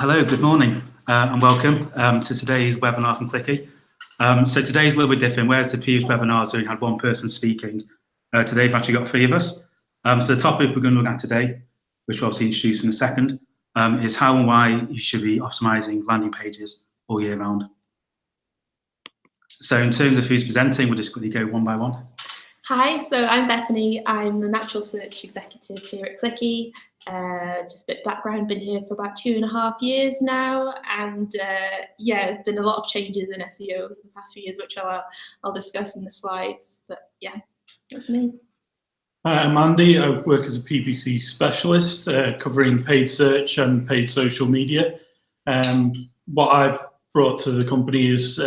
Hello, good morning, and welcome to today's webinar from Clicky. So today's a little bit different. Whereas the previous webinars we had one person speaking, today we've actually got three of us. So the topic we're going to look at today, which we'll obviously introduce in a second, is how and why you should be optimizing landing pages all year round. So in terms of who's presenting, we'll just quickly go one by one. Hi, so I'm Bethany. I'm the Natural Search Executive here at Clicky. Just a bit of background, been here for about 2.5 years now, and yeah, there's been a lot of changes in SEO over the past few years, which I'll discuss in the slides, but yeah, that's me. Hi, I'm Andy. I work as a PPC specialist, covering paid search and paid social media. What I've brought to the company is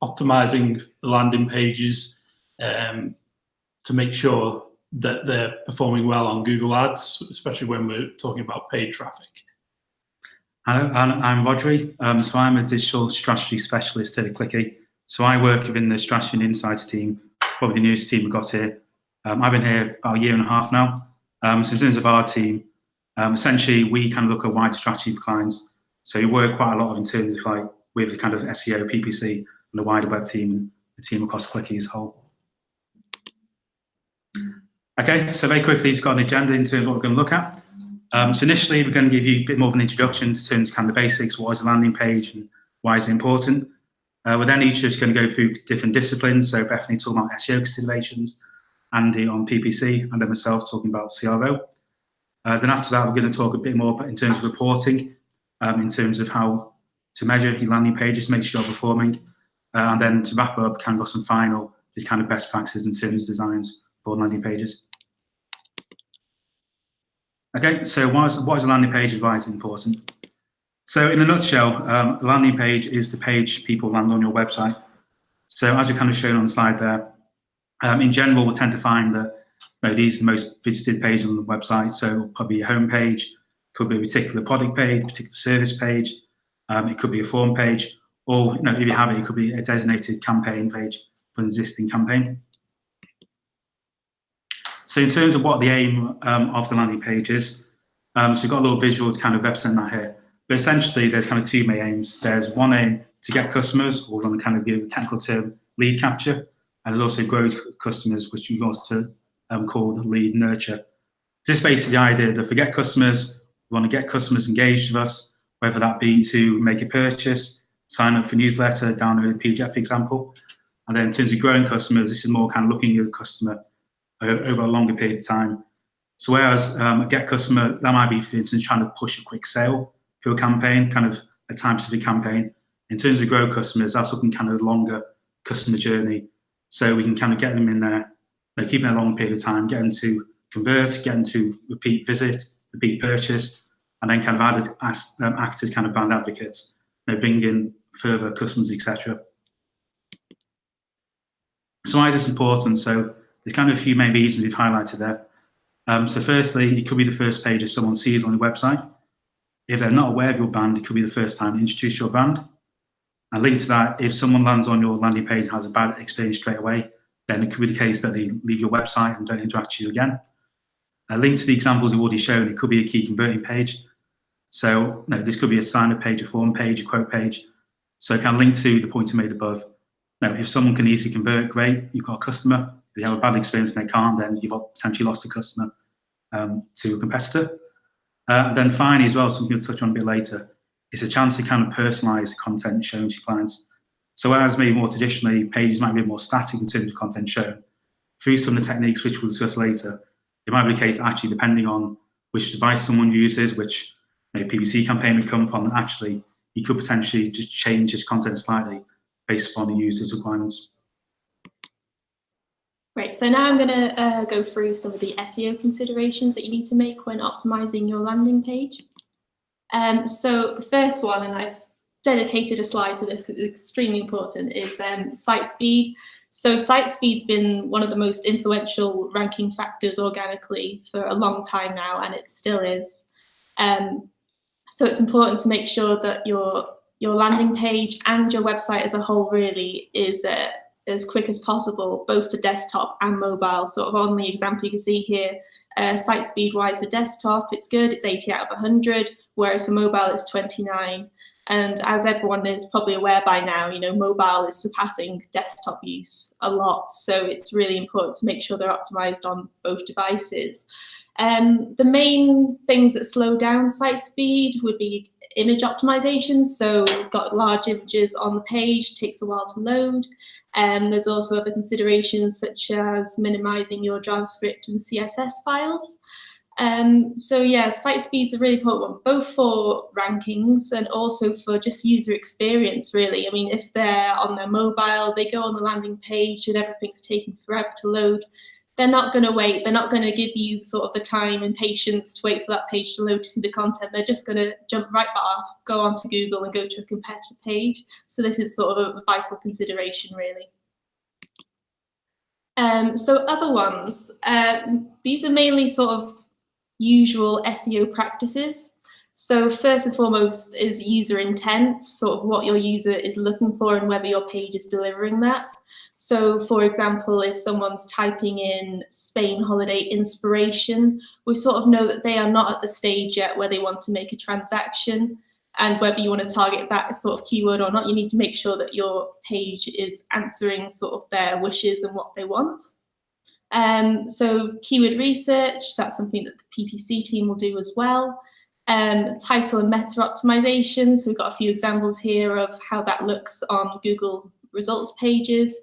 optimizing the landing pages to make sure that they're performing well on Google Ads, especially when we're talking about paid traffic. Hello, I'm Rhodri. So I'm a digital strategy specialist here at Clicky. So I work within the strategy and insights team, probably the newest team we've got here. I've been here about 1.5 years now. So in terms of our team, essentially we kind of look at wider strategy for clients. So we work quite a lot in terms of like with the kind of SEO, PPC, and the wider web team, and the team across Clicky as a whole. Okay, so very quickly, just got an agenda in terms of what we're going to look at. So initially, we're going to give you a bit more of an introduction in terms of kind of the basics, what is a landing page and why is it important. We're then each just going to go through different disciplines. So Bethany talking about SEO considerations, Andy on PPC, and then myself talking about CRO. Then after that, we're going to talk a bit more about, in terms of reporting, in terms of how to measure your landing pages, make sure you're performing. And then to wrap up, kind of got some final, just kind of best practices in terms of designs for landing pages. Okay, so what is a landing page and why is it important? So in a nutshell, a landing page is the page people land on your website. So as we've kind of shown on the slide there, in general, we'll tend to find that these are the most visited pages on the website. So probably a home page, could be a particular product page, particular service page, it could be a form page, or if you have it, it could be a designated campaign page for an existing campaign. So in terms of what the aim of the landing page is, so we've got a little visual to kind of represent that here. But essentially, there's kind of two main aims. There's one aim to get customers, or we're going to kind of give a technical term, lead capture, and there's also grow customers, which we've also called lead nurture. This is basically the idea that if we get customers, we want to get customers engaged with us, whether that be to make a purchase, sign up for newsletter, download a PDF, for example. And then in terms of growing customers, this is more kind of looking at your customer over a longer period of time. So whereas a get customer, that might be, for instance, trying to push a quick sale through a campaign, kind of a time-specific campaign. In terms of grow customers, that's looking kind of a longer customer journey. So we can kind of get them in there, keeping a long period of time, get them to convert, get them to repeat visit, repeat purchase, and then kind of act as kind of brand advocates, bring in further customers, etc. So why is this important? So there's kind of a few main reasons we've highlighted there. So firstly, it could be the first page that someone sees on your website. If they're not aware of your brand, it could be the first time to introduce your brand. And linked to that, if someone lands on your landing page and has a bad experience straight away, then it could be the case that they leave your website and don't interact with you again. Linked to the examples we've already shown, it could be a key converting page. So this could be a sign-up page, a form page, a quote page. So kind of linked to the points I made above. Now, if someone can easily convert, great, you've got a customer. If you have a bad experience and they can't, then you've potentially lost a customer to a competitor. Then finally as well, something we'll touch on a bit later, it's a chance to kind of personalize content shown to your clients. So whereas maybe more traditionally, pages might be more static in terms of content shown, through some of the techniques which we'll discuss later, it might be the case actually depending on which device someone uses, which PPC campaign would come from, and actually you could potentially just change this content slightly based upon the user's requirements. Great, so now I'm going to go through some of the SEO considerations that you need to make when optimizing your landing page. So the first one, and I've dedicated a slide to this because it's extremely important, is site speed. So site speed's been one of the most influential ranking factors organically for a long time now, and it still is. So it's important to make sure that your landing page and your website as a whole really is as quick as possible, both for desktop and mobile. Sort of on the example you can see here, site speed wise for desktop, it's good, it's 80 out of 100, whereas for mobile it's 29. And as everyone is probably aware by now, you know, mobile is surpassing desktop use a lot. So it's really important to make sure they're optimized on both devices. The main things that slow down site speed would be image optimization. So you've got large images on the page, takes a while to load. There's also other considerations such as minimizing your JavaScript and CSS files. So yeah, site speed's a really important one, both for rankings and also for just user experience, really. I mean, if they're on their mobile, they go on the landing page and everything's taking forever to load, they're not going to wait. They're not going to give you sort of the time and patience to wait for that page to load to see the content. They're just going to jump right off, go onto Google and go to a competitor page. So this is sort of a vital consideration, really. So other ones, these are mainly sort of usual SEO practices. So first and foremost is user intent, sort of what your user is looking for and whether your page is delivering that. So for example, if someone's typing in Spain holiday inspiration, we sort of know that they are not at the stage yet where they want to make a transaction, and whether you want to target that sort of keyword or not, you need to make sure that your page is answering sort of their wishes and what they want. So keyword research, that's something that the PPC team will do as well. Title and meta optimization, so we've got a few examples here of how that looks on Google results pages.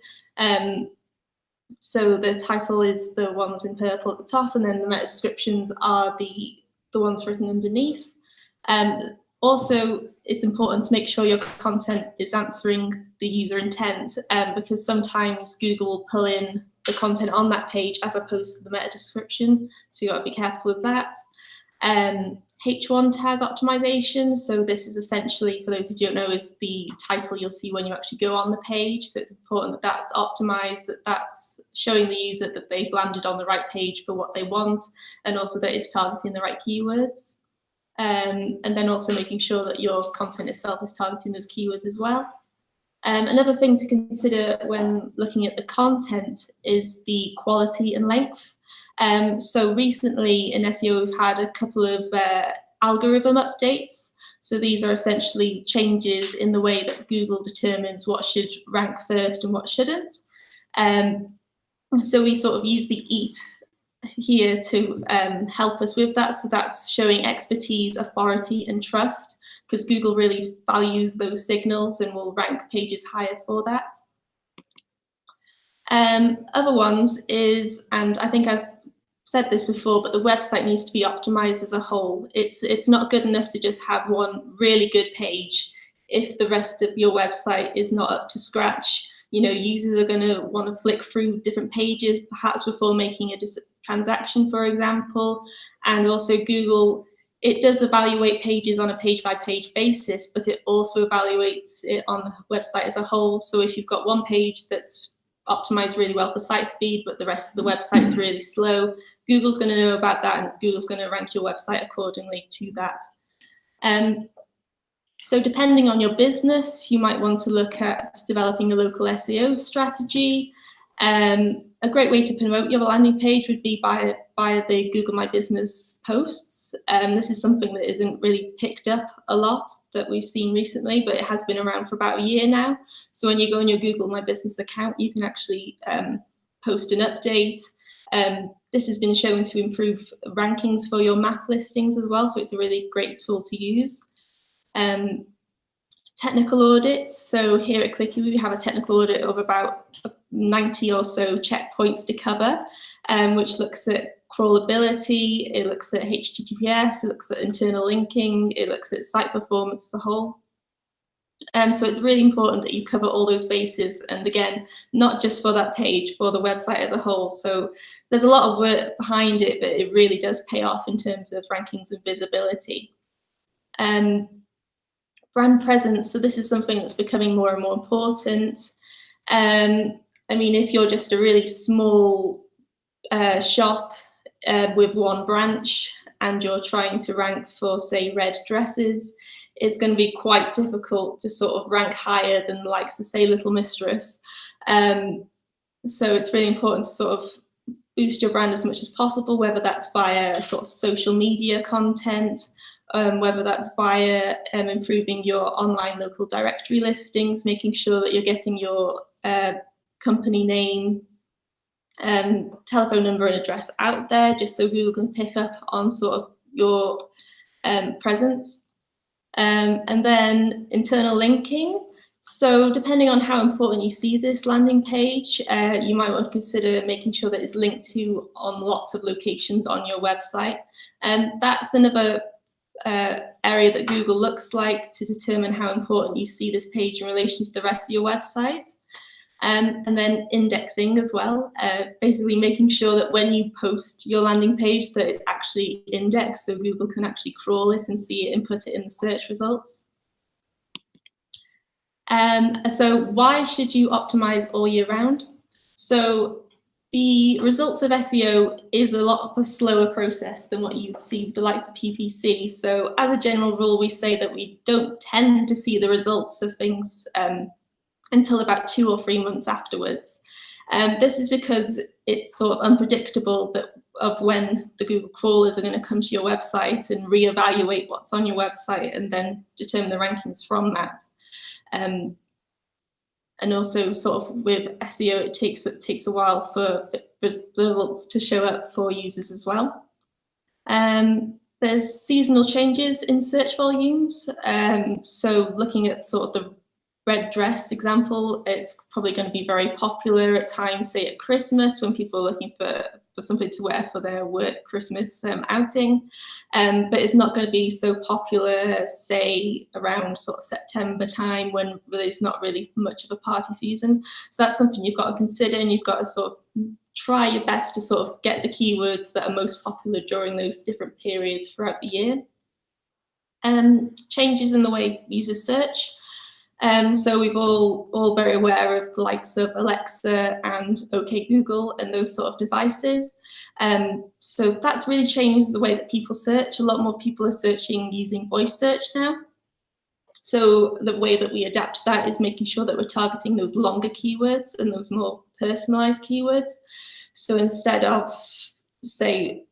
So the title is the ones in purple at the top, and then the meta descriptions are the ones written underneath. Also, it's important to make sure your content is answering the user intent, because sometimes Google will pull in the content on that page as opposed to the meta description, so you've got to be careful with that. H1 tag optimization, so this is essentially, for those who don't know, is the title you'll see when you actually go on the page. So it's important that that's optimized, that that's showing the user that they've landed on the right page for what they want, and also that it's targeting the right keywords. And then also making sure that your content itself is targeting those keywords as well. Another thing to consider when looking at the content is the quality and length. So recently in SEO, we've had a couple of algorithm updates. So these are essentially changes in the way that Google determines what should rank first and what shouldn't. So we sort of use the EAT here to help us with that. So that's showing expertise, authority, and trust, because Google really values those signals and will rank pages higher for that. Other ones is, and I think I've said this before, but the website needs to be optimized as a whole. It's not good enough to just have one really good page if the rest of your website is not up to scratch. You know, users are going to want to flick through different pages, perhaps before making a transaction, for example. And also Google, it does evaluate pages on a page-by-page basis, but it also evaluates it on the website as a whole. So if you've got one page that's optimized really well for site speed, but the rest of the website's really slow, Google's going to know about that, and Google's going to rank your website accordingly to that. So depending on your business, you might want to look at developing a local SEO strategy. A great way to promote your landing page would be by the Google My Business posts. This is something that isn't really picked up a lot that we've seen recently, but it has been around for about a year now. So when you go on your Google My Business account, you can actually post an update. This has been shown to improve rankings for your map listings as well, so it's a really great tool to use. Technical audits. So here at Clicky, we have a technical audit of about 90 or so checkpoints to cover, which looks at crawlability, it looks at HTTPS, it looks at internal linking, it looks at site performance as a whole. So it's really important that you cover all those bases, and again, not just for that page, for the website as a whole. So there's a lot of work behind it, but it really does pay off in terms of rankings and visibility. Brand presence, so this is something that's becoming more and more important. I mean, if you're just a really small shop with one branch and you're trying to rank for, say, red dresses, it's going to be quite difficult to sort of rank higher than the likes of, say, Little Mistress. So it's really important to sort of boost your brand as much as possible, whether that's via sort of social media content whether that's via improving your online local directory listings, making sure that you're getting your company name, telephone number and address out there, just so Google can pick up on sort of your presence. And then internal linking. So depending on how important you see this landing page, you might want to consider making sure that it's linked to on lots of locations on your website. And that's another area that Google looks like to determine how important you see this page in relation to the rest of your website. And then indexing as well, basically making sure that when you post your landing page that it's actually indexed so Google can actually crawl it and see it and put it in the search results. So why should you optimize all year round? So the results of SEO is a lot of a slower process than what you'd see with the likes of PPC. So as a general rule, we say that we don't tend to see the results of things until about 2 or 3 months afterwards. This is because it's sort of unpredictable of when the Google crawlers are going to come to your website and reevaluate what's on your website and then determine the rankings from that. And also sort of with SEO, it takes a while for the results to show up for users as well. There's seasonal changes in search volumes. So looking at sort of the red dress example, it's probably going to be very popular at times, say at Christmas, when people are looking for something to wear for their work Christmas outing. But it's not going to be so popular, say, around sort of September time when there's not really much of a party season. So that's something you've got to consider, and you've got to sort of try your best to sort of get the keywords that are most popular during those different periods throughout the year. Changes in the way users search. So we've all very aware of the likes of Alexa and OK Google and those sort of devices. So that's really changed the way that people search. A lot more people are searching using voice search now. So the way that we adapt to that is making sure that we're targeting those longer keywords and those more personalized keywords. So instead of, say,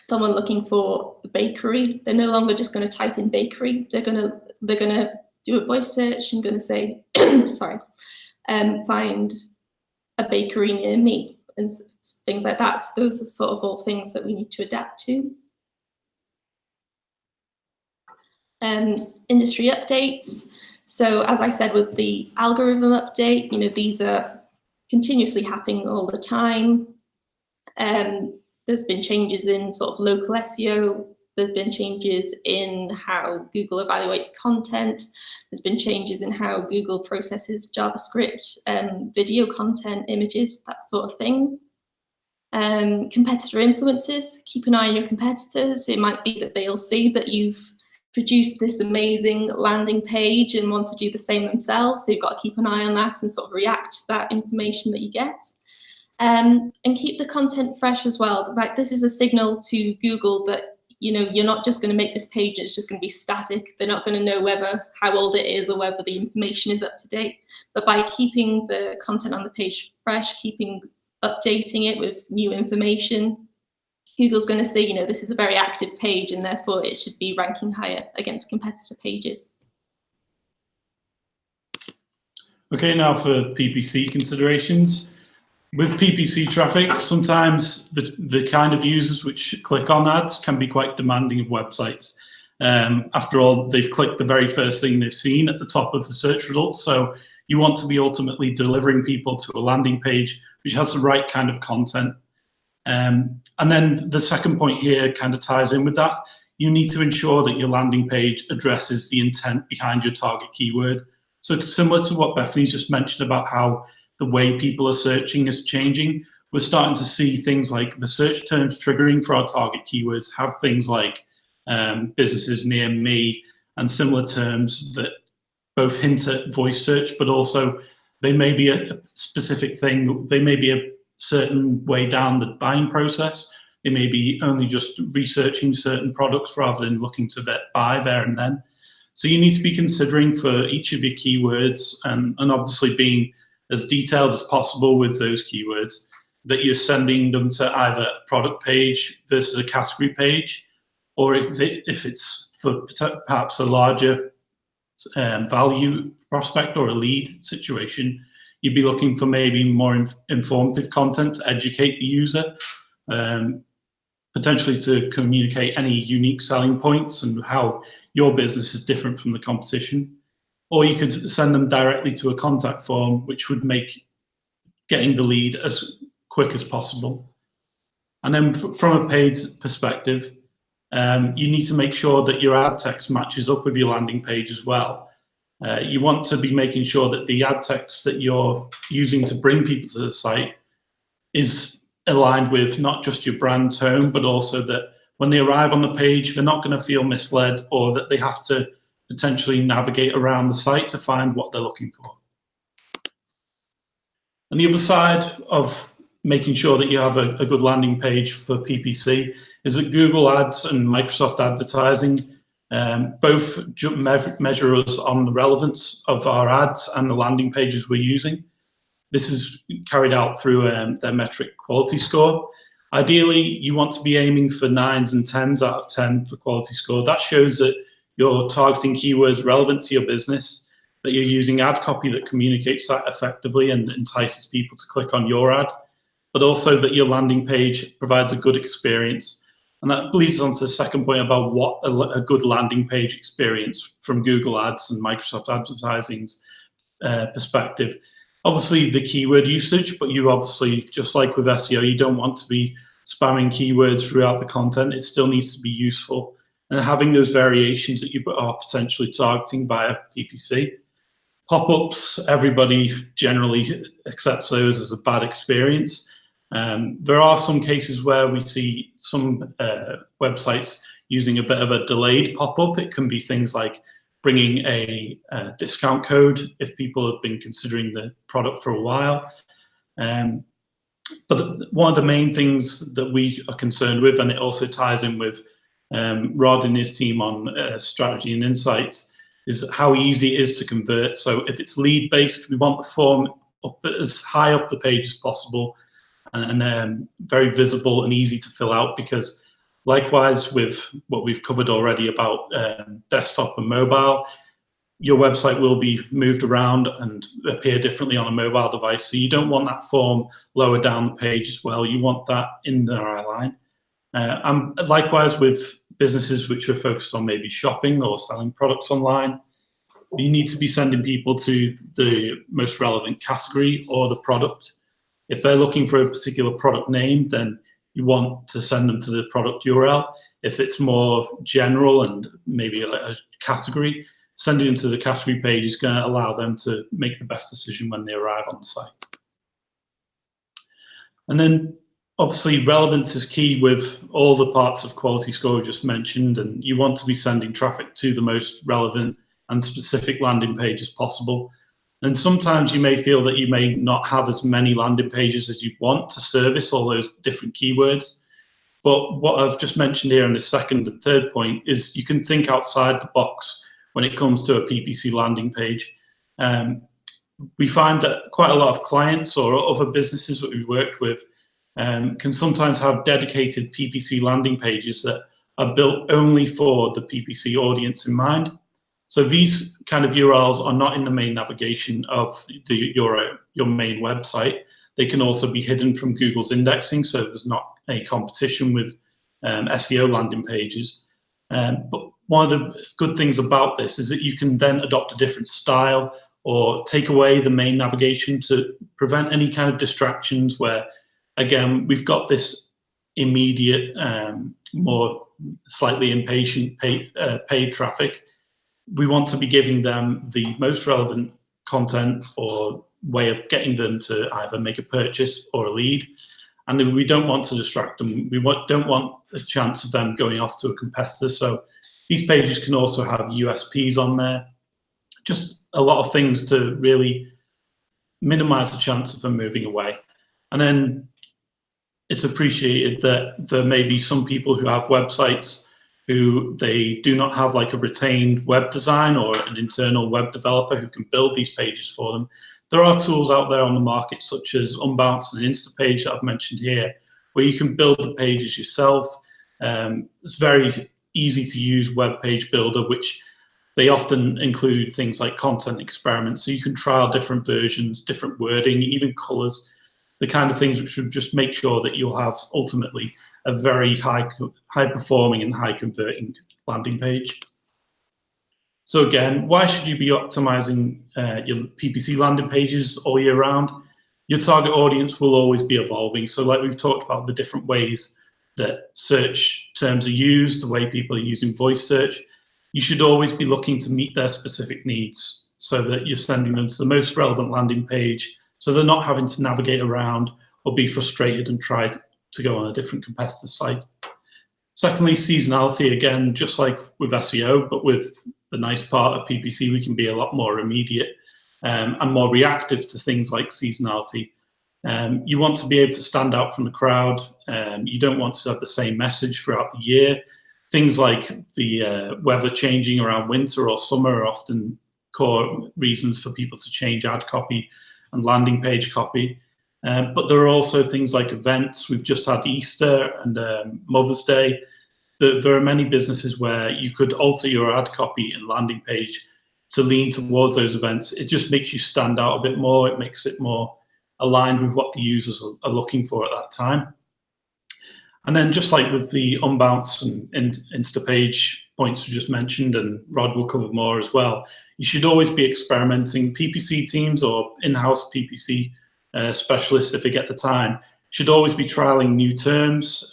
someone looking for a bakery, they're no longer just going to type in bakery. They're gonna do a voice search and going to say, sorry, find a bakery near me and things like that. So those are sort of all things that we need to adapt to. Industry updates. So as I said, with the algorithm update, these are continuously happening all the time. There's been changes in sort of local SEO. There's been changes in how Google evaluates content. There's been changes in how Google processes JavaScript, video content, images, that sort of thing. Competitor influences. Keep an eye on your competitors. It might be that they'll see that you've produced this amazing landing page and want to do the same themselves. So you've got to keep an eye on that and sort of react to that information that you get. And keep the content fresh as well. Like, this is a signal to Google that you're not just going to make this page and it's just going to be static. They're not going to know how old it is or whether the information is up to date. But by keeping the content on the page fresh, updating it with new information, Google's going to see, this is a very active page and therefore it should be ranking higher against competitor pages. Okay, now for PPC considerations. With PPC traffic, sometimes the kind of users which click on ads can be quite demanding of websites. After all, they've clicked the very first thing they've seen at the top of the search results. So you want to be ultimately delivering people to a landing page which has the right kind of content. And then the second point here kind of ties in with that. You need to ensure that your landing page addresses the intent behind your target keyword. So similar to what Bethany's just mentioned about how the way people are searching is changing, we're starting to see things like the search terms triggering for our target keywords have things like businesses near me and similar terms that both hint at voice search, but also they may be a specific thing. They may be a certain way down the buying process. They may be only just researching certain products rather than looking to buy there and then. So you need to be considering for each of your keywords and obviously being as detailed as possible with those keywords, that you're sending them to either a product page versus a category page, or if it's for perhaps a larger value prospect or a lead situation, you'd be looking for maybe more informative content to educate the user, potentially to communicate any unique selling points and how your business is different from the competition. Or you could send them directly to a contact form, which would make getting the lead as quick as possible. And then from a paid perspective, you need to make sure that your ad text matches up with your landing page as well. You want to be making sure that the ad text that you're using to bring people to the site is aligned with not just your brand tone, but also that when they arrive on the page, they're not going to feel misled, or that they have to potentially navigate around the site to find what they're looking for. And the other side of making sure that you have a good landing page for PPC is that Google Ads and Microsoft Advertising both measure us on the relevance of our ads and the landing pages we're using. This is carried out through their metric quality score. Ideally, you want to be aiming for 9s and 10s out of 10 for quality score. That shows that you're targeting keywords relevant to your business, that you're using ad copy that communicates that effectively and entices people to click on your ad, but also that your landing page provides a good experience. And that leads on to the second point about what a good landing page experience from Google Ads and Microsoft Advertising's perspective. Obviously the keyword usage, but you obviously, just like with SEO, you don't want to be spamming keywords throughout the content. It still needs to be useful. And having those variations that you are potentially targeting via PPC. Pop-ups, everybody generally accepts those as a bad experience. There are some cases where we see some websites using a bit of a delayed pop-up. It can be things like bringing a discount code if people have been considering the product for a while. But one of the main things that we are concerned with, and it also ties in with Rod and his team on strategy and insights, is how easy it is to convert. So if it's lead-based, we want the form up as high up the page as possible and very visible and easy to fill out, because likewise with what we've covered already about desktop and mobile, your website will be moved around and appear differently on a mobile device. So you don't want that form lower down the page as well. You want that in the eye line. And likewise with businesses which are focused on maybe shopping or selling products online, you need to be sending people to the most relevant category or the product. If they're looking for a particular product name, then you want to send them to the product URL. If it's more general and maybe a category, sending them to the category page is going to allow them to make the best decision when they arrive on the site. And then obviously relevance is key with all the parts of quality score we just mentioned, and you want to be sending traffic to the most relevant and specific landing page as possible. And sometimes you may feel that you may not have as many landing pages as you want to service all those different keywords. But what I've just mentioned here in the second and third point is you can think outside the box when it comes to a PPC landing page. We find that quite a lot of clients or other businesses that we've worked with can sometimes have dedicated PPC landing pages that are built only for the PPC audience in mind. So these kind of URLs are not in the main navigation of your main website. They can also be hidden from Google's indexing, so there's not a competition with SEO landing pages. But one of the good things about this is that you can then adopt a different style or take away the main navigation to prevent any kind of distractions where, again, we've got this immediate, more slightly impatient paid traffic. We want to be giving them the most relevant content or way of getting them to either make a purchase or a lead. And then we don't want to distract them. We don't want a chance of them going off to a competitor. So these pages can also have USPs on there. Just a lot of things to really minimize the chance of them moving away. And then it's appreciated that there may be some people who have websites who they do not have like a retained web design or an internal web developer who can build these pages for them. There are tools out there on the market such as Unbounce and Instapage that I've mentioned here, where you can build the pages yourself. It's very easy to use web page builder, which they often include things like content experiments, so you can trial different versions, different wording, even colors, the kind of things which would just make sure that you'll have ultimately a very high performing and high converting landing page. So again, why should you be optimizing your PPC landing pages all year round? Your target audience will always be evolving. So like we've talked about the different ways that search terms are used, the way people are using voice search, you should always be looking to meet their specific needs so that you're sending them to the most relevant landing page, so they're not having to navigate around or be frustrated and try to go on a different competitor site. Secondly, seasonality, again, just like with SEO, but with the nice part of PPC, we can be a lot more immediate and more reactive to things like seasonality. You want to be able to stand out from the crowd. You don't want to have the same message throughout the year. Things like the weather changing around winter or summer are often core reasons for people to change ad copy and landing page copy. But there are also things like events. We've just had Easter and Mother's Day. There are many businesses where you could alter your ad copy and landing page to lean towards those events. It just makes you stand out a bit more. It makes it more aligned with what the users are looking for at that time. And then just like with the unbounce and Instapage points we just mentioned, and Rod will cover more as well, you should always be experimenting. PPC teams or in-house PPC specialists, if they get the time, should always be trialing new terms,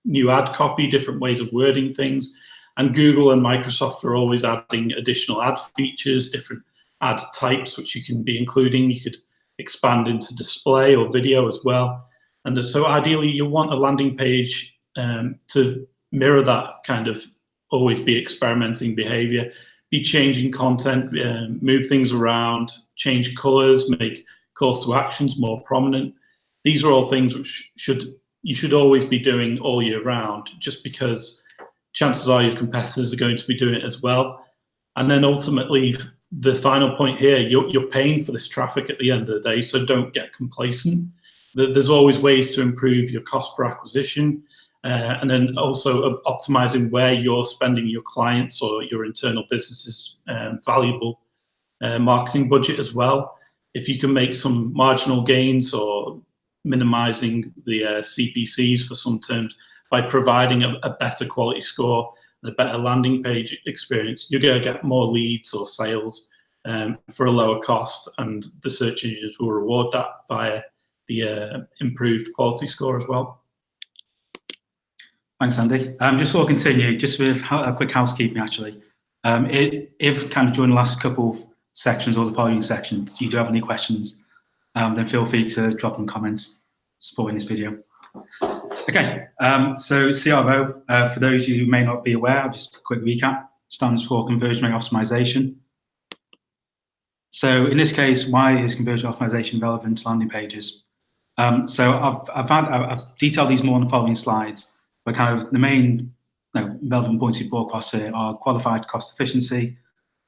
new ad copy, different ways of wording things. And Google and Microsoft are always adding additional ad features, different ad types, which you can be including. You could expand into display or video as well. And so ideally, you want a landing page to mirror that kind of always be experimenting behavior, be changing content, move things around, change colors, make calls to actions more prominent. These are all things which you should always be doing all year round, just because chances are your competitors are going to be doing it as well. And then ultimately, the final point here, you're paying for this traffic at the end of the day, so don't get complacent. There's always ways to improve your cost per acquisition, and then also optimizing where you're spending your clients or your internal business's valuable marketing budget as well. If you can make some marginal gains or minimizing the CPCs for some terms by providing a better quality score and a better landing page experience, you're going to get more leads or sales for a lower cost, and the search engines will reward that via the improved quality score as well. Thanks, Andy. Just before I continue, just with a quick housekeeping actually. If kind of during the last couple of sections or the following sections you do have any questions, then feel free to drop in comments supporting this video. Okay, so CRO, for those of you who may not be aware, just a quick recap, stands for conversion rate optimization. So in this case, why is conversion optimization relevant to landing pages? So I've detailed these more on the following slides, but kind of the main relevant points we brought across here are qualified cost efficiency,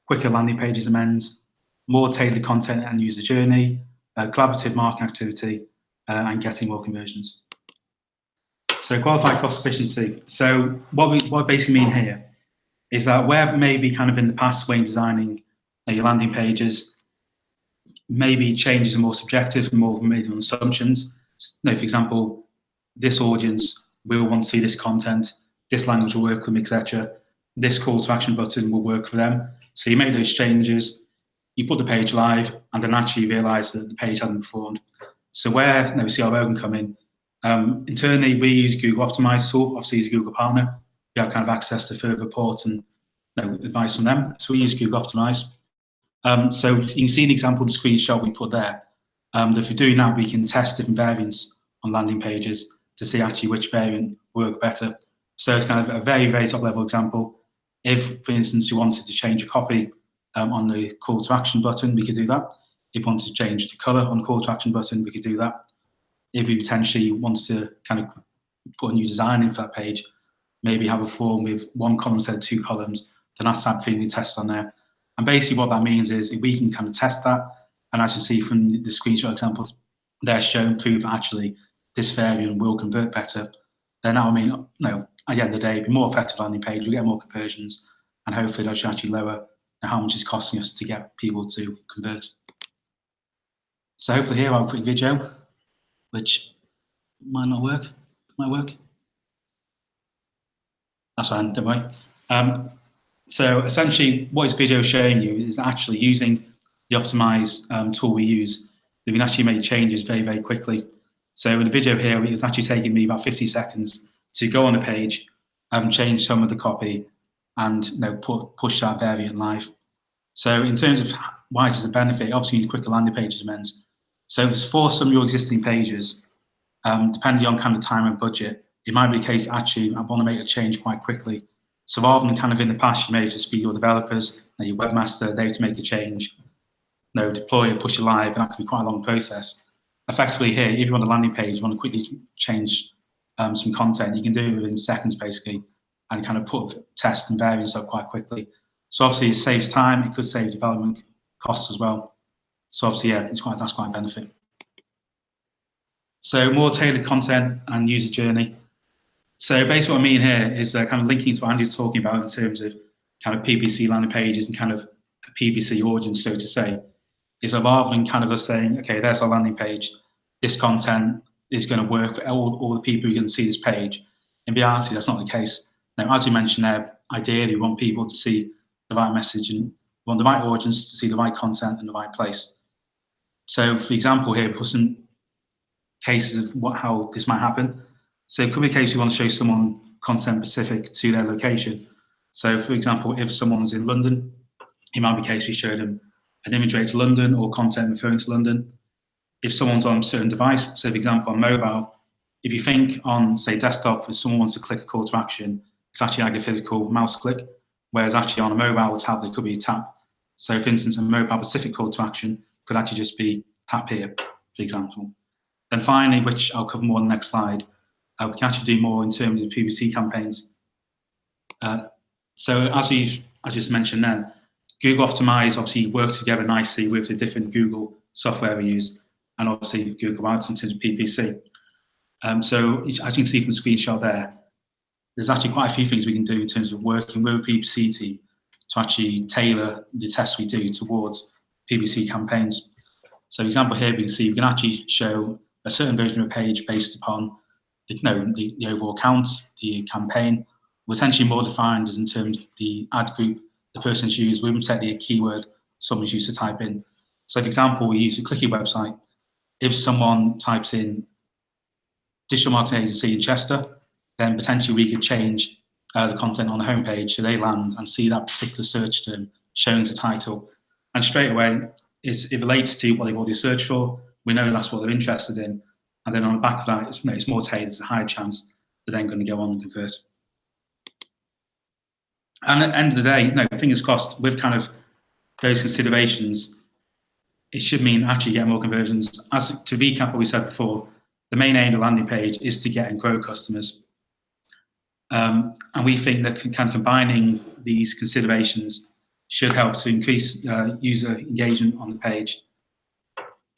quicker landing pages amends, more tailored content and user journey, collaborative marketing activity, and getting more conversions. So qualified cost efficiency. So what we basically mean here is that where maybe kind of in the past when designing your landing pages, maybe changes are more subjective and more made on assumptions. For example, this audience will want to see this content, this language will work with them, etc. This call to action button will work for them. So you make those changes, you put the page live, and then actually realize that the page hasn't performed. So where CRO can come in, internally we use Google Optimize tool, obviously as a Google partner, we have kind of access to further reports and advice from them. So we use Google Optimize. So you can see an example of the screenshot we put there. If you're doing that, we can test different variants on landing pages to see actually which variant work better. So it's kind of a very, very top level example. If, for instance, you wanted to change a copy on the call to action button, we could do that. If you wanted to change the color on the call to action button, we could do that. If you potentially want to kind of put a new design in for that page, maybe have a form with one column instead of two columns, then that's that thing we test on there. And basically what that means is if we can kind of test that, and as you see from the screenshot examples, they're shown prove that actually this variant will convert better, then that will mean at the end of the day, be more effective landing page, we get more conversions, and hopefully that should actually lower how much it's costing us to get people to convert. So hopefully here I have a quick video, which might not work, might work. That's fine, don't worry. So essentially what this video is showing you is actually using the optimize tool we use, we can actually make changes very, very quickly. So in the video here, it's actually taking me about 50 seconds to go on the page, change some of the copy, and push that variant live. So in terms of why this is a benefit, obviously you need quicker landing pages meant. So if it's for some of your existing pages, depending on kind of time and budget, it might be the case actually I want to make a change quite quickly. So rather than kind of in the past, you may have to speak to your developers, your webmaster, they have to make a change, deploy it, push it live, and that could be quite a long process. Effectively here, if you want a landing page, you want to quickly change some content, you can do it within seconds basically, and kind of put test and variants up quite quickly. So obviously it saves time, it could save development costs as well. So obviously, yeah, that's quite a benefit. So more tailored content and user journey. So basically what I mean here is kind of linking to what Andy's talking about in terms of kind of PPC landing pages and kind of a PPC audience, so to say, is that rather than kind of us saying, okay, there's our landing page, this content is going to work for all the people who can see this page. In reality, that's not the case. Now, as you mentioned there, ideally we want people to see the right message and we want the right audience to see the right content in the right place. So for example here, put some cases of how this might happen. So it could be a case we want to show someone content specific to their location. So for example, if someone's in London, it might be a case we show them an image rate to London or content referring to London. If someone's on a certain device, so for example on mobile, if you think on say desktop, if someone wants to click a call to action, it's actually like a physical mouse click, whereas actually on a mobile tablet it could be a tap. So for instance, a mobile specific call to action could actually just be tap here, for example. Then finally, which I'll cover more on the next slide, we can actually do more in terms of PPC campaigns. So as I just mentioned then, Google Optimize obviously works together nicely with the different Google software we use, and obviously Google Ads in terms of PPC. So as you can see from the screenshot there, there's actually quite a few things we can do in terms of working with a PPC team to actually tailor the tests we do towards PPC campaigns. So example here, we can see we can actually show a certain version of a page based upon the overall count, the campaign, was essentially more defined as in terms of the ad group the person's used. We would set the keyword someone's used to type in. So for example, we use a clicky website. If someone types in digital marketing agency in Chester, then potentially we could change the content on the homepage so they land and see that particular search term shown as a title. And straight away, it relates to what they've already searched for. We know that's what they're interested in. And then on the back of that, it's more tailored, there's a higher chance they're then going to go on and convert. And at the end of the day, fingers crossed, with kind of those considerations, it should mean actually get more conversions. To recap what we said before, the main aim of the landing page is to get and grow customers. And we think that kind of combining these considerations should help to increase user engagement on the page,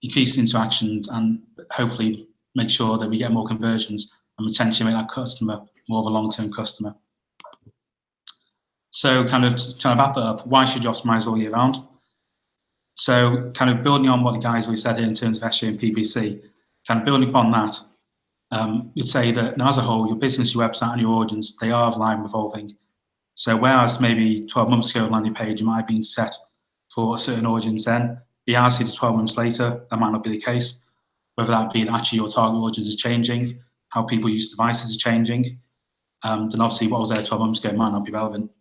increase interactions, and hopefully make sure that we get more conversions and potentially make that customer more of a long-term customer. So kind of trying to wrap that up, why should you optimize all year round? So kind of building on what the guys already said here in terms of SEO and PPC, kind of building upon that, we'd say that now as a whole, your business, your website and your audience, they are live and evolving. So whereas maybe 12 months ago, a landing page might have been set for a certain audience then, reality to 12 months later, that might not be the case. Whether that be actually your target audience is changing, how people use devices are changing, then obviously what was there 12 months ago might not be relevant.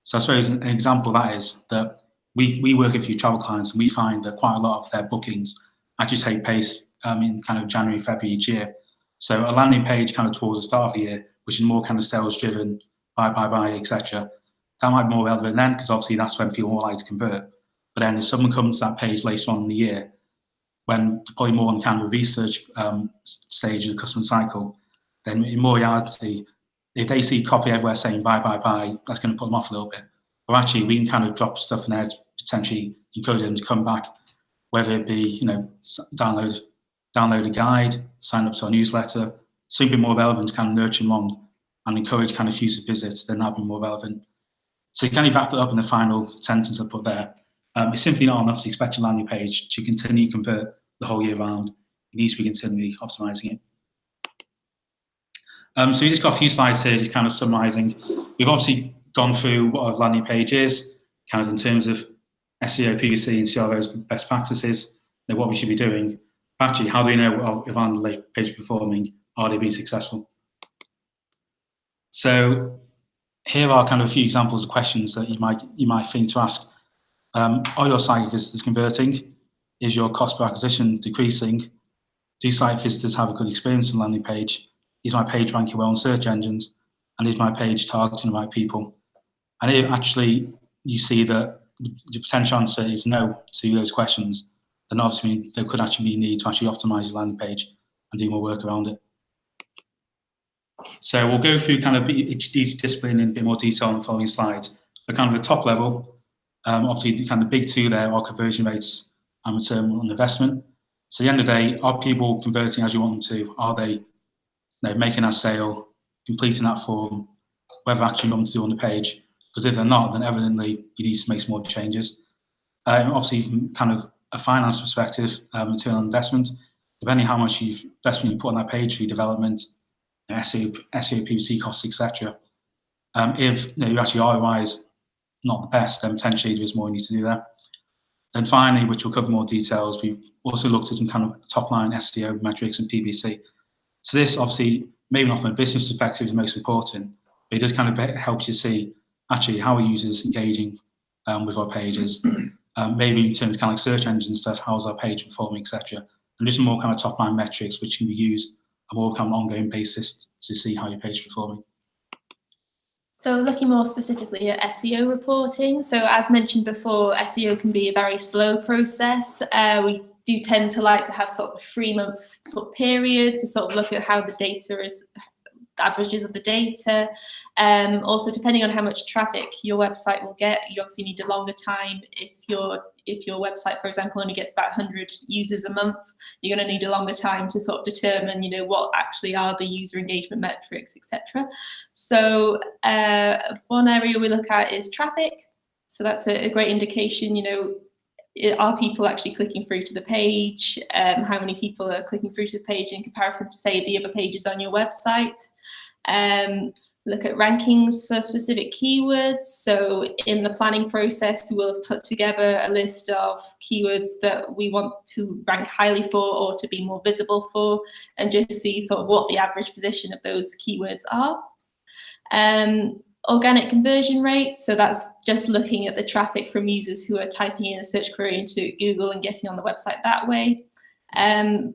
So I suppose an example of that is that we work with a few travel clients and we find that quite a lot of their bookings actually take place in kind of January, February each year. So a landing page kind of towards the start of the year, which is more kind of sales driven, buy, etc. That might be more relevant then because obviously that's when people more like to convert. But then if someone comes to that page later on in the year, when probably more on kind of a research stage of the customer cycle, then in more reality, if they see copy everywhere saying buy, that's going to put them off a little bit. But actually, we can kind of drop stuff in there to potentially encourage them to come back, whether it be download a guide, sign up to our newsletter, something more relevant to kind of nurture them along and encourage kind of future visits, then that'd be more relevant. So you kind of wrap it up in the final sentence I put there. It's simply not enough to expect your landing page to continue to convert the whole year round. It needs to be continually optimizing it. So we just got a few slides here just kind of summarizing. We've obviously gone through what a landing page is, kind of in terms of SEO, PPC and CRO's best practices, what we should be doing. Actually, how do we know if our landing page is performing? Are they being successful? So here are kind of a few examples of questions that you might think to ask. Are your site visitors converting? Is your cost per acquisition decreasing? Do site visitors have a good experience on the landing page? Is my page ranking well on search engines? And is my page targeting the right people? And if actually you see that the potential answer is no to those questions, then obviously there could actually be a need to actually optimize your landing page and do more work around it. So we'll go through kind of each discipline in a bit more detail on the following slides. But kind of the top level, obviously the kind of big two there are conversion rates and return on investment. So at the end of the day, are people converting as you want them to? Are they making that sale, completing that form, whether actually you want them to do on the page? Because if they're not, then evidently you need to make some more changes. Obviously, from kind of a finance perspective, return on investment, depending how much investment you put on that page for your development, SEO, PPC costs, etc. If your actually ROI is not the best, then potentially there is more you need to do there. Then finally, which we'll cover more details, we've also looked at some kind of top line SEO metrics and PPC. So this obviously, maybe not from a business perspective, is most important, but it does kind of help you see actually how are users engaging with our pages. Maybe in terms of kind of like search engine stuff, how's our page performing, etc. And just some more kind of top line metrics which can be used on a more kind of ongoing basis to see how your page is performing. So looking more specifically at SEO reporting, so as mentioned before, SEO can be a very slow process. We do tend to like to have sort of a 3-month sort of period to sort of look at how the data is, the averages of the data. Also, depending on how much traffic your website will get, you obviously need a longer time. If your website, for example, only gets about 100 users a month, you're going to need a longer time to sort of determine, what actually are the user engagement metrics, etc. So one area we look at is traffic. So that's a great indication, are people actually clicking through to the page? How many people are clicking through to the page in comparison to, say, the other pages on your website? Look at rankings for specific keywords. So in the planning process, we will have put together a list of keywords that we want to rank highly for or to be more visible for, and just see sort of what the average position of those keywords are. Organic conversion rate, so that's just looking at the traffic from users who are typing in a search query into Google and getting on the website that way.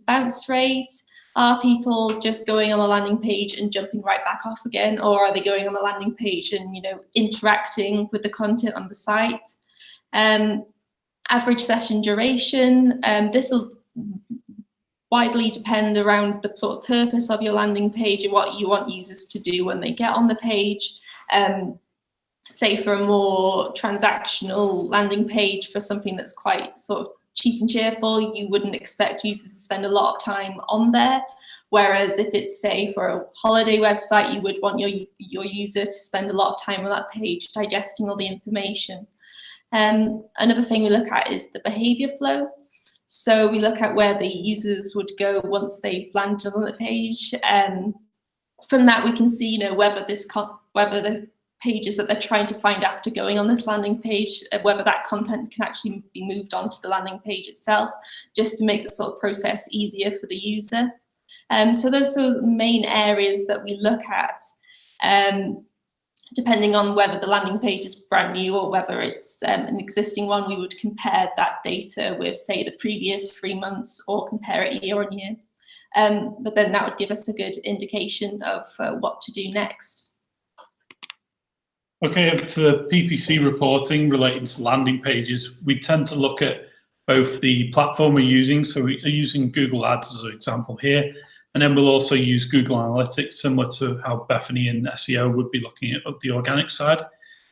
Bounce rate, are people just going on a landing page and jumping right back off again, or are they going on the landing page and interacting with the content on the site? Average session duration, this will widely depend around the sort of purpose of your landing page and what you want users to do when they get on the page. Say for a more transactional landing page, for something that's quite sort of cheap and cheerful, you wouldn't expect users to spend a lot of time on there. Whereas if it's, say, for a holiday website, you would want your user to spend a lot of time on that page digesting all the information. Another thing we look at is the behavior flow. So we look at where the users would go once they've landed on the page. From that, we can see, whether the pages that they're trying to find after going on this landing page, whether that content can actually be moved onto the landing page itself, just to make the sort of process easier for the user. So those are the main areas that we look at, depending on whether the landing page is brand new or whether it's an existing one. We would compare that data with, say, the previous 3 months or compare it year on year. But then that would give us a good indication of what to do next. Okay, for PPC reporting relating to landing pages, we tend to look at both the platform we're using. So we are using Google Ads as an example here, and then we'll also use Google Analytics, similar to how Bethany and SEO would be looking at the organic side.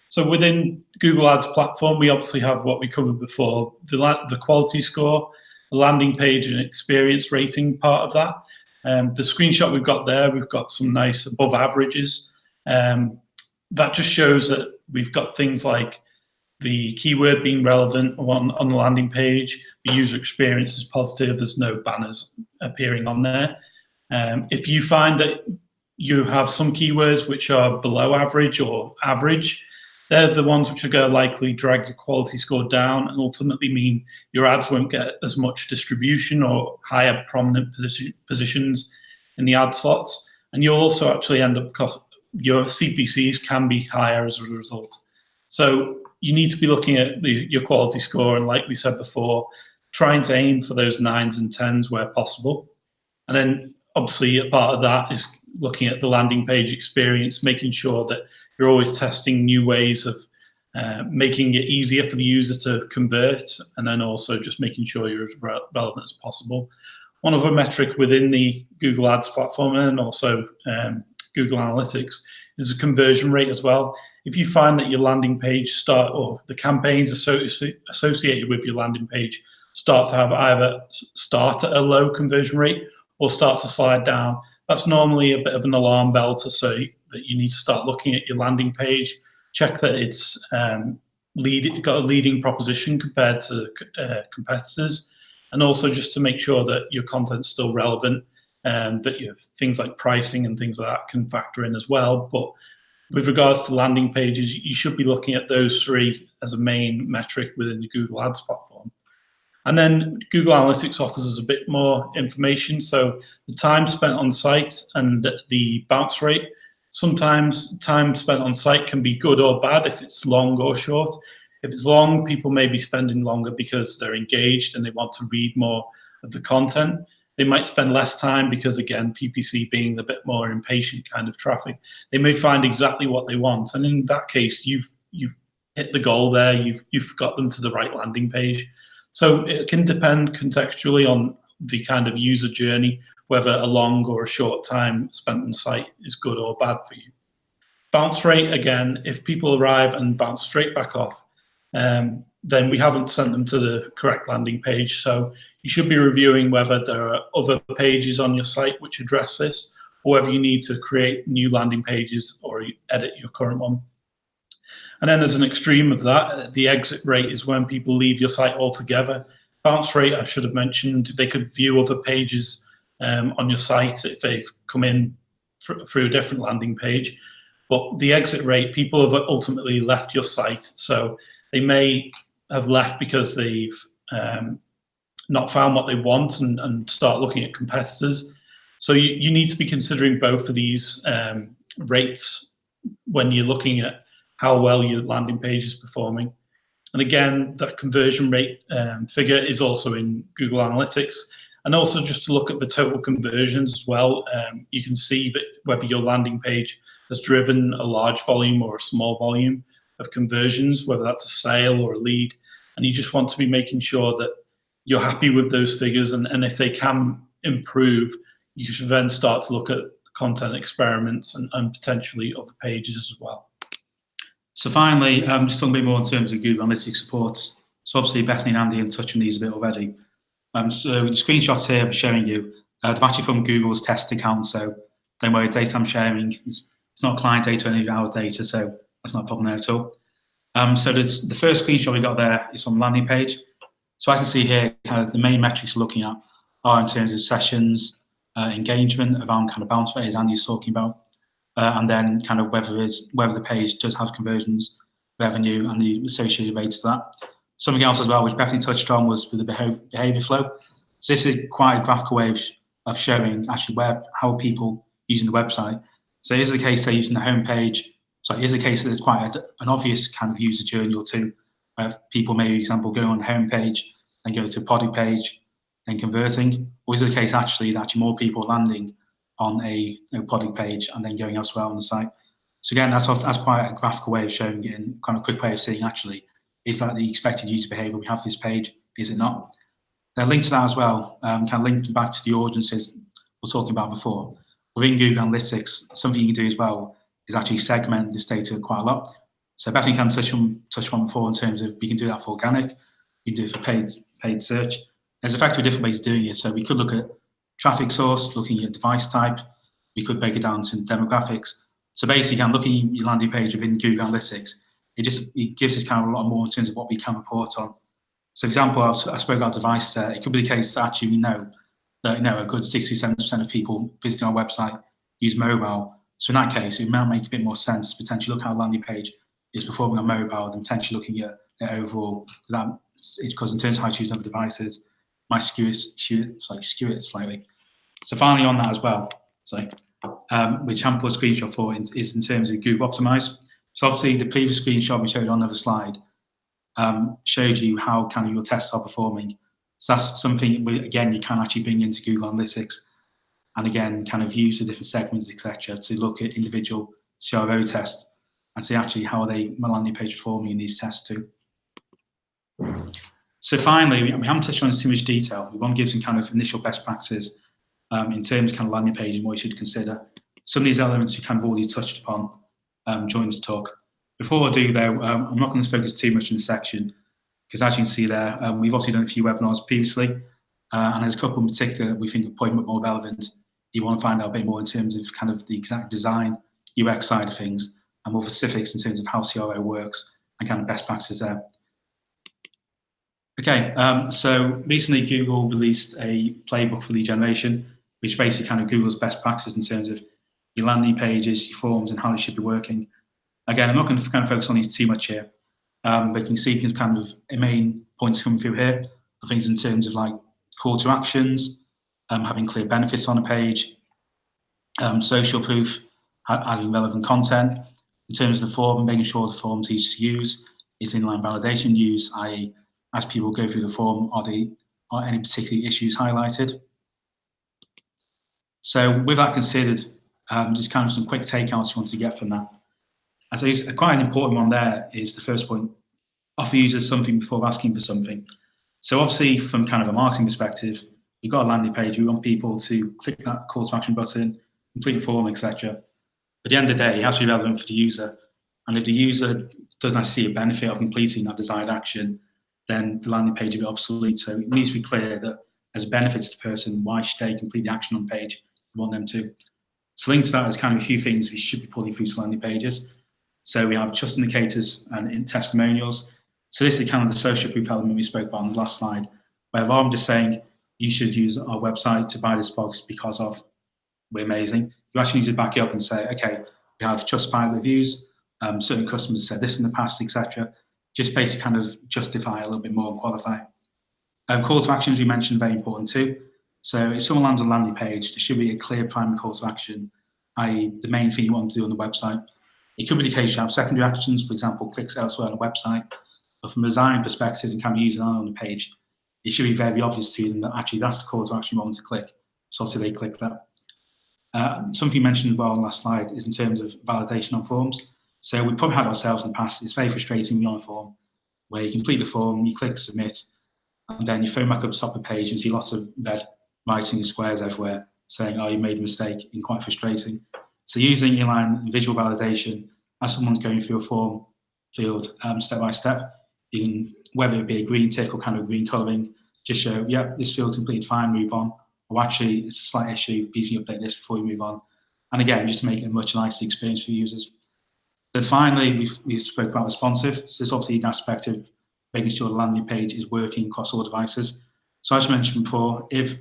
So within Google Ads platform, we obviously have what we covered before, the quality score, the landing page and experience rating part of that. The screenshot we've got there, we've got some nice above averages. That just shows that we've got things like the keyword being relevant on the landing page, the user experience is positive, there's no banners appearing on there. If you find that you have some keywords which are below average or average, they're the ones which are going to likely drag your quality score down and ultimately mean your ads won't get as much distribution or higher prominent positions in the ad slots. And you'll also actually end up, your CPCs can be higher as a result. So you need to be looking at your quality score, and like we said before, trying to aim for those 9s and 10s where possible. And then obviously a part of that is looking at the landing page experience, making sure that you're always testing new ways of making it easier for the user to convert, and then also just making sure you're as relevant as possible. One other metric within the Google Ads platform and also Google Analytics is the conversion rate as well. If you find that your landing page or the campaigns associated with your landing page start to have either start at a low conversion rate or start to slide down, that's normally a bit of an alarm bell to say that you need to start looking at your landing page, check that it's got a leading proposition compared to competitors, and also just to make sure that your content's still relevant, that you have things like pricing and things like that can factor in as well. But with regards to landing pages, you should be looking at those 3 as a main metric within the Google Ads platform. And then Google Analytics offers us a bit more information. So the time spent on site and the bounce rate. Sometimes time spent on site can be good or bad if it's long or short. If it's long, people may be spending longer because they're engaged and they want to read more of the content. They might spend less time because, again, PPC being a bit more impatient kind of traffic, they may find exactly what they want. And in that case, you've hit the goal there. You've got them to the right landing page. So it can depend contextually on the kind of user journey, whether a long or a short time spent on site is good or bad for you. Bounce rate, again, if people arrive and bounce straight back off, then we haven't sent them to the correct landing page. So you should be reviewing whether there are other pages on your site which address this, or whether you need to create new landing pages or edit your current one. And then as an extreme of that, the exit rate is when people leave your site altogether. Bounce rate, I should have mentioned, they could view other pages on your site if they've come in through a different landing page. But the exit rate, people have ultimately left your site. So they may have left because they've not found what they want and start looking at competitors. So you need to be considering both of these rates when you're looking at how well your landing page is performing. And again, that conversion rate figure is also in Google Analytics. And also just to look at the total conversions as well, you can see that whether your landing page has driven a large volume or a small volume of conversions, whether that's a sale or a lead. And you just want to be making sure that you're happy with those figures. And if they can improve, you should then start to look at content experiments and potentially other pages as well. So finally, just a little bit more in terms of Google Analytics supports. So obviously Bethany and Andy have touched on these a bit already. So the screenshots here I'm showing you, they're actually from Google's test account. So don't worry, data I'm sharing, it's not client data or any of ours data, so that's not a problem there at all. So the first screenshot we got there is from the landing page. So I can see here kind of the main metrics we're looking at are in terms of sessions, engagement, around kind of bounce rate as Andy's talking about. And then kind of whether the page does have conversions, revenue, and the associated rates to that. Something else as well, which Bethany touched on, was with the behavior flow. So this is quite a graphical way of showing actually how people using the website. So is the case they're using the homepage. So is the case that there's quite an obvious kind of user journey or two, where people may, for example, go on the homepage and go to a product page and converting, or is it the case actually that more people landing on a product page and then going elsewhere on the site? So again, that's quite a graphical way of showing it, and kind of quick way of seeing actually, is that the expected user behavior we have for this page, is it not? Then linked to that as well, kind of linking back to the audiences we were talking about before. Within Google Analytics, something you can do as well is actually segment this data quite a lot. So Bethany can touch on before in terms of we can do that for organic, we can do it for paid search. There's effectively different ways of doing it. So we could look at traffic source, looking at device type. We could break it down to demographics. So basically, kind of looking at your landing page within Google Analytics, it gives us kind of a lot more in terms of what we can report on. So, for example, I spoke about devices there. It could be the case that actually we know that a good 67% of people visiting our website use mobile. So in that case, it might make a bit more sense to potentially look at our landing page is performing on mobile than potentially looking at it overall. Because in terms of how to use other devices, might skew it slightly. So finally on that as well, which I put a screenshot for is in terms of Google Optimized. So obviously the previous screenshot we showed on another slide showed you how kind of your tests are performing. So that's something, again, you can actually bring into Google Analytics and again, kind of use the different segments, etc., to look at individual CRO tests and see actually how my landing page performing in these tests too. So finally, we haven't touched on this too much detail. We want to give some kind of initial best practices in terms of kind of landing page and what you should consider. Some of these elements we kind of already touched upon during this talk. Before I do though, I'm not going to focus too much in this section because as you can see there, we've obviously done a few webinars previously and there's a couple in particular we think are probably more relevant. You want to find out a bit more in terms of kind of the exact design, UX side of things and more specifics in terms of how CRO works and kind of best practices there. Okay, so recently Google released a playbook for lead generation, which basically kind of Google's best practices in terms of your landing pages, your forms, and how they should be working. Again, I'm not going to kind of focus on these too much here, but you can see kind of main points coming through here. Things in terms of like call to actions, having clear benefits on a page, social proof, adding relevant content. In terms of the form, making sure the form's easy to use, is inline validation use, i.e. as people go through the form, are any particular issues highlighted? So with that considered, just kind of some quick takeouts you want to get from that. And so quite an important one there is the first point, offer users something before asking for something. So obviously from kind of a marketing perspective, you've got a landing page, we want people to click that call to action button, complete the form, etc. At the end of the day, it has to be relevant for the user. And if the user doesn't actually see a benefit of completing that desired action, then the landing page will be obsolete. So it needs to be clear that as a benefit to the person, why should they complete the action on page? We want them to. So linked to that is kind of a few things we should be pulling through to landing pages. So we have trust indicators and testimonials. So this is kind of the social proof element we spoke about on the last slide, where rather than just saying, you should use our website to buy this box because of we're amazing, you actually need to back it up and say, okay, we have Trustpilot reviews, certain customers said this in the past, etc. Just basically kind of justify a little bit more and qualify. Call to actions we mentioned very important too. So if someone lands on a landing page, there should be a clear primary call to action, i.e. the main thing you want to do on the website. It could be the case you have secondary actions, for example, clicks elsewhere on the website, but from a design perspective and kind of using that on the page, it should be very obvious to them that actually that's the call to action you want to click. So obviously they click that. Something you mentioned as well on the last slide is in terms of validation on forms. So we've probably had ourselves in the past, it's very frustrating on a form where you complete the form, you click submit, and then you phone back up the top of the page and see lots of red writing in squares everywhere saying, oh, you made a mistake, and quite frustrating. So using inline visual validation as someone's going through a form field step by step, whether it be a green tick or kind of green colouring, just show, yeah, this field's completed fine, move on. Or actually, it's a slight issue, please update this before you move on. And again, just make it a much nicer experience for users. Then finally, we spoke about responsive. So there's obviously an aspect of making sure the landing page is working across all devices. So as I mentioned before, if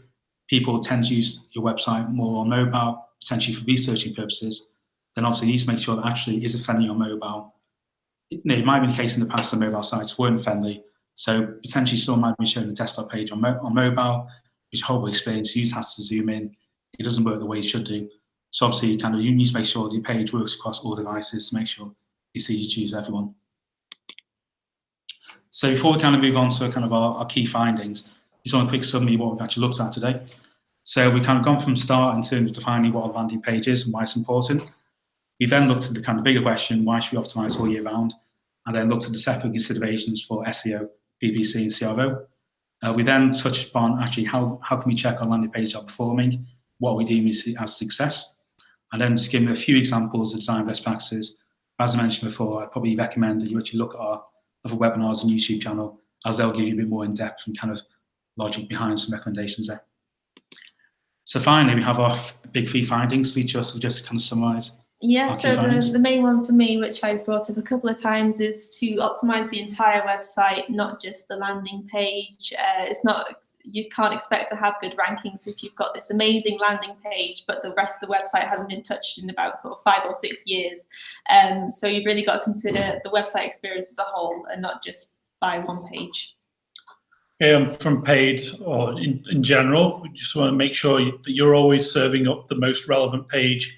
people tend to use your website more on mobile, potentially for researching purposes, then obviously you need to make sure that actually is it friendly on mobile. It might be the case in the past that mobile sites weren't friendly. So potentially someone might be showing the desktop page on mobile, which whole experience, user has to zoom in. It doesn't work the way it should do. So obviously you need to make sure your page works across all devices to make sure it's easy to use for everyone. So before we kind of move on to kind of our key findings, just want a quick summary of what we've actually looked at today. So we've kind of gone from start in terms of defining what a landing page is and why it's important. We then looked at the kind of bigger question, why should we optimize all year round? And then looked at the separate considerations for SEO, PPC and CRO. We then touched upon actually how can we check our landing pages are performing, what we deem as success, and then just give a few examples of design best practices. As I mentioned before, I'd probably recommend that you actually look at our other webinars and YouTube channel, as they'll give you a bit more in-depth and kind of logic behind some recommendations there. So finally, we have our big three findings for each of us, we'll just kind of summarize. Yeah, so the main one for me, which I've brought up a couple of times, is to optimize the entire website, not just the landing page. You can't expect to have good rankings if you've got this amazing landing page, but the rest of the website hasn't been touched in about sort of 5 or 6 years. So you've really got to consider the website experience as a whole and not just by one page. From paid or in general, we just want to make sure that you're always serving up the most relevant page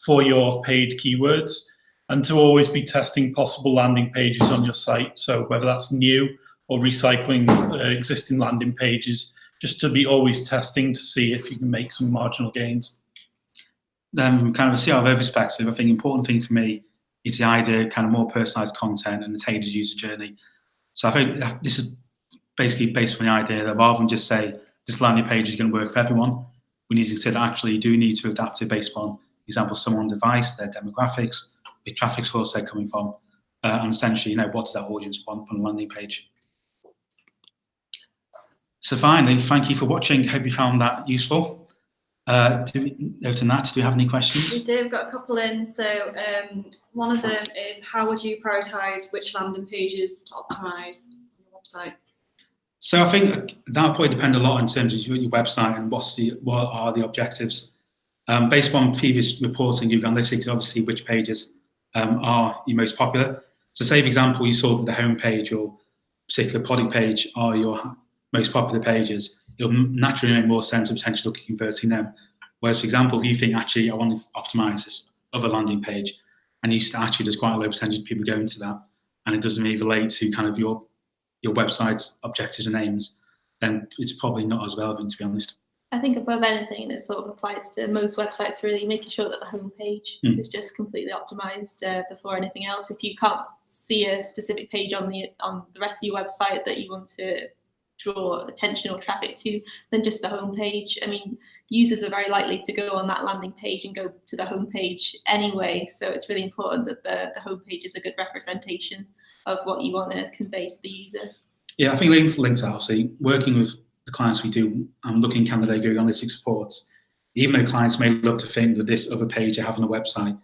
for your paid keywords, and to always be testing possible landing pages on your site. So whether that's new or recycling existing landing pages, just to be always testing to see if you can make some marginal gains. Then kind of a CRO perspective, I think important thing for me is the idea of kind of more personalized content and the tailored user journey. So I think this is basically based on the idea that rather than just say this landing page is going to work for everyone, we need to consider actually you do need to adapt it based on, for example, someone's device, their demographics, the traffic source they're coming from, and essentially, what does that audience want from the landing page. So finally, thank you for watching. Hope you found that useful. Over to Nat, do you have any questions? We do. We've got a couple in. So one of them is, how would you prioritise which landing pages to optimise on your website? So I think that will probably depend a lot in terms of your website and what are the objectives. Based on previous reporting, Google Analytics, obviously which pages are your most popular. So say, for example, you saw that the home page or particular product page are your most popular pages, it'll naturally make more sense to potentially look at converting them. Whereas, for example, if you think, actually, I want to optimize this other landing page, and you actually there's quite a low percentage of people going to that, and it doesn't really relate to kind of your website's objectives and aims, then it's probably not as relevant, to be honest. I think above anything, it sort of applies to most websites, really making sure that the homepage is just completely optimized before anything else. If you can't see a specific page on the rest of your website that you want to draw attention or traffic to, then just the homepage. I mean, users are very likely to go on that landing page and go to the homepage anyway. So it's really important that the homepage is a good representation of what you want to convey to the user. Yeah, I think links out. Obviously, working with the clients we do, I'm looking at Google Analytics supports. Even though clients may love to think that this other page they have on the website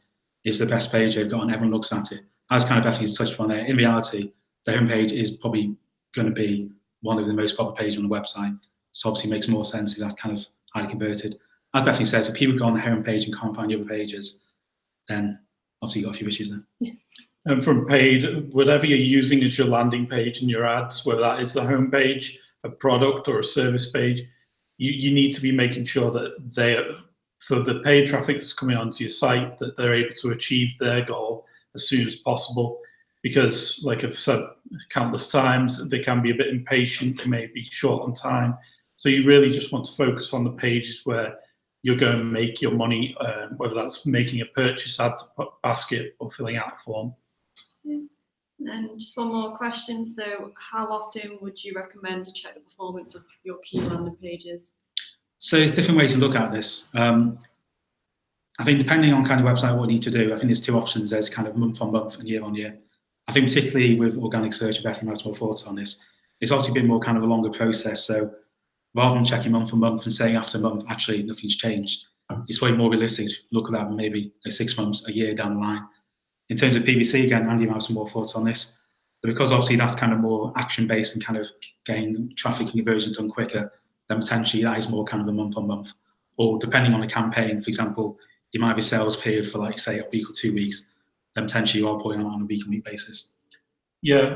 is the best page they've got and everyone looks at it, as kind of Bethany's touched upon there, in reality, the homepage is probably going to be one of the most popular pages on the website. So obviously it makes more sense if that's kind of highly converted. As Bethany says, if people go on the homepage and can't find the other pages, then obviously you've got a few issues there. Yeah. And from paid, whatever you're using as your landing page and your ads, whether that is the homepage, a product or a service page, you need to be making sure that for the paid traffic that's coming onto your site, that they're able to achieve their goal as soon as possible. Because, like I've said countless times, they can be a bit impatient, they may be short on time. So you really just want to focus on the pages where you're going to make your money, whether that's making a purchase add to basket or filling out a form. And just one more question. So how often would you recommend to check the performance of your key landing pages? So there's different ways to look at this. I think depending on kind of website, what you need to do, I think there's two options. There's kind of month on month and year on year. I think particularly with organic search, Bethany has more thoughts on this. It's obviously been more kind of a longer process. So rather than checking month on month and saying after a month, actually nothing's changed, it's way more realistic to look at that maybe 6 months, a year down the line. In terms of PPC, again, Andy might have some more thoughts on this. But because obviously that's kind of more action-based and kind of getting traffic and conversions done quicker, then potentially that is more kind of a month on month. Or depending on the campaign, for example, you might have a sales period for like, say, a week or 2 weeks, then potentially you are putting on a week-on-week basis. Yeah,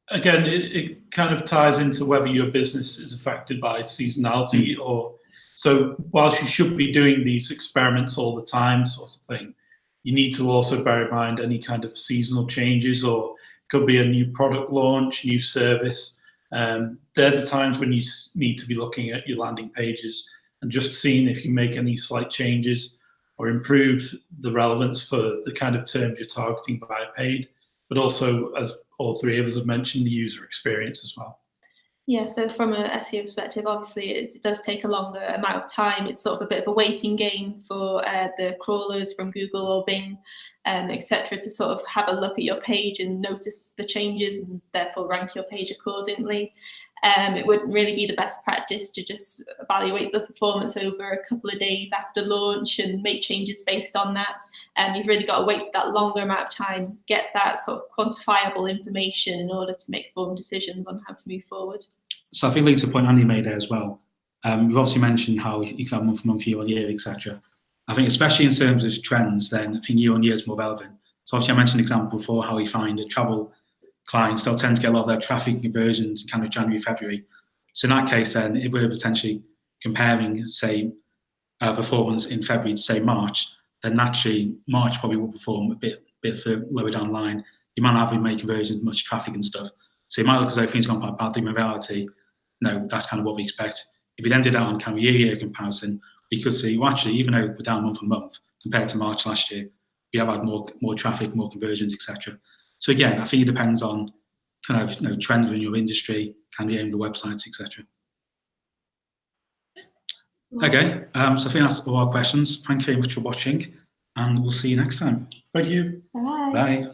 again, it kind of ties into whether your business is affected by seasonality or, so whilst you should be doing these experiments all the time sort of thing, you need to also bear in mind any kind of seasonal changes, or it could be a new product launch, new service. They're the times when you need to be looking at your landing pages and just seeing if you make any slight changes or improve the relevance for the kind of terms you're targeting via paid, but also, as all three of us have mentioned, the user experience as well. Yeah, so from an SEO perspective, obviously it does take a longer amount of time. It's sort of a bit of a waiting game for the crawlers from Google or Bing, etc., to sort of have a look at your page and notice the changes and therefore rank your page accordingly. It wouldn't really be the best practice to just evaluate the performance over a couple of days after launch and make changes based on that. You've really got to wait for that longer amount of time, get that sort of quantifiable information in order to make informed decisions on how to move forward. So I think linked to the point Andy made there as well. You've obviously mentioned how you can have month-on-month, year-on-year, etc. I think especially in terms of trends, then I think year-on-year is more relevant. So obviously I mentioned an example before how we find that travel clients, they'll tend to get a lot of their traffic conversions in kind of January, February. So in that case, then, if we're potentially comparing, say, performance in February to, say, March, then naturally March probably will perform a bit further lower down the line. You might not have made conversions, much traffic and stuff. So it might look as though things have gone quite badly. In reality, no, that's kind of what we expect. If we then did that on kind of year-to-year comparison, we could see, well, actually, even though we're down month-on-month compared to March last year, we have had more traffic, more conversions, etc. So again, I think it depends on kind of trends in your industry, kind of the aim of the websites, etc. Okay, so I think that's all our questions. Thank you very much for watching, and we'll see you next time. Thank you. Bye. Bye.